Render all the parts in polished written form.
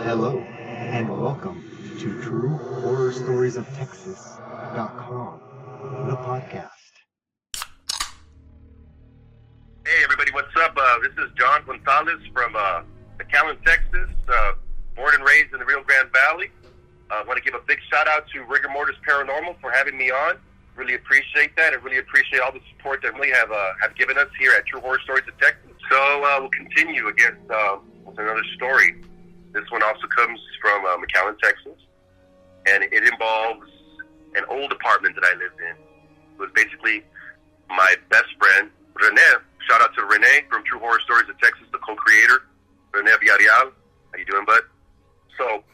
Hello, and welcome to truehorrorstoriesofTexas.com, the podcast. Hey everybody, what's up? This is Jon Gonzalez from McAllen, Texas, born and raised in the Rio Grande Valley. I want to give a big shout out to Rigor Mortis Paranormal for having me on. Really appreciate that. I really appreciate all the support that we have given us here at True Horror Stories of Texas. So we'll continue with another story. This one also comes from McAllen, Texas, and it involves an old apartment that I lived in. It was basically my best friend, Rene. Shout out to Rene from True Horror Stories of Texas, the co-creator, Rene Villarreal. How you doing, bud? So,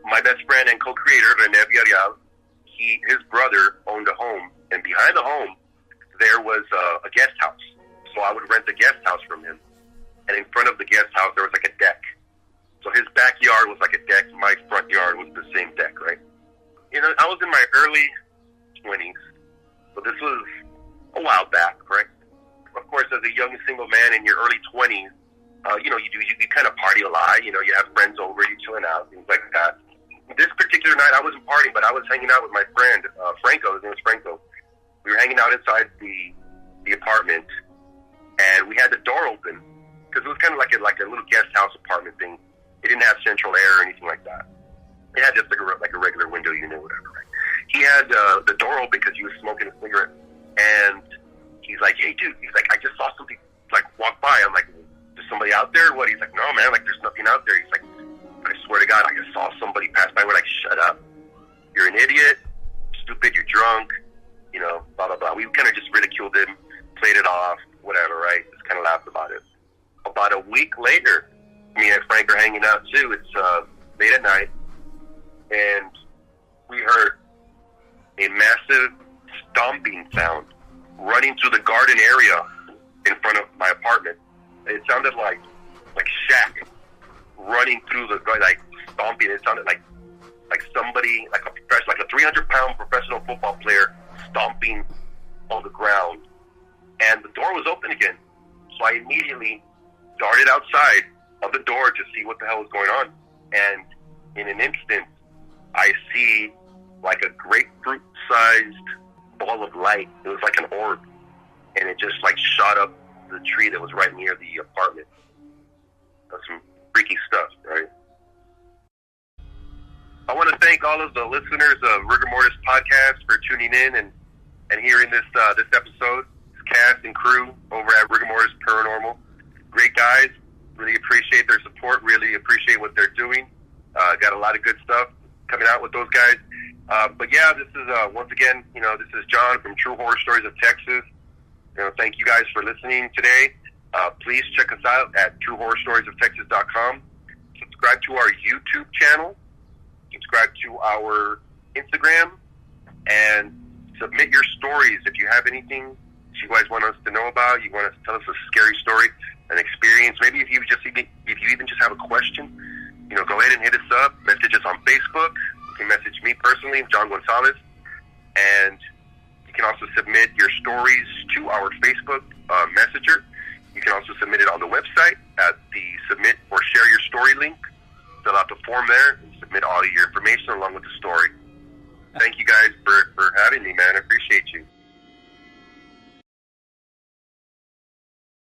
my best friend and co-creator, Rene Villarreal, his brother owned a home, and behind the home, there was a guest house. So I would rent the guest house from him, and in front of the guest house, there was like a deck. So his backyard was like a deck, my front yard was the same deck, right? You know, I was in my early 20s, so this was a while back, right? Of course, as a young single man in your early 20s, you kind of party a lot. You know, you have friends over, you chilling out, things like that. This particular night, I wasn't partying, but I was hanging out with my friend, Franco. His name was Franco. We were hanging out inside the apartment, and we had the door open, because it was kind of like a little guest house apartment thing. It didn't have central air or anything like that. It had just like a regular window unit, whatever, right? He had the door open because he was smoking a cigarette, and he's like, "Hey, dude," he's like, "I just saw something like walk by." I'm like, "There's somebody out there?" What? He's like, "No, man, like there's nothing out there." He's like, "I swear to God, I just saw somebody pass by." We're like, "Shut up. You're an idiot, stupid, you're drunk, you know, blah, blah, blah." We kind of just ridiculed him, played it off, whatever, right? Just kind of laughed about it. About a week later, me and Frank are hanging out too. It's late at night, and we heard a massive stomping sound running through the garden area in front of my apartment. It sounded like Shaq running through the, like, stomping. It sounded like somebody, like a 300-pound professional football player stomping on the ground. And the door was open again. So I immediately darted outside of the door to see what the hell was going on. And in an instant, I see like a grapefruit-sized ball of light. It was like an orb. And it just like shot up the tree that was right near the apartment. That's some freaky stuff, right? I want to thank all of the listeners of Rigor Mortis Podcast for tuning in and hearing this episode. This cast and crew over at Rigor Mortis Paranormal. Great guys. Really appreciate their support. Really appreciate what they're doing. Got a lot of good stuff coming out with those guys. But yeah, this is, once again, this is John from True Horror Stories of Texas. Thank you guys for listening today. Please check us out at truehorrorstoriesoftexas.com. Subscribe to our YouTube channel. Subscribe to our Instagram. And submit your stories. If you have anything that you guys want us to know about, you want to tell us a scary story, an experience, maybe if you even just have a question, go ahead and hit us up. Message us on Facebook. You can message me personally, Jon Gonzalez. And you can also submit your stories to our Facebook Messenger. You can also submit it on the website at the Submit or Share Your Story link. Fill out the form there and submit all of your information along with the story. Thank you guys for having me, man. I appreciate you.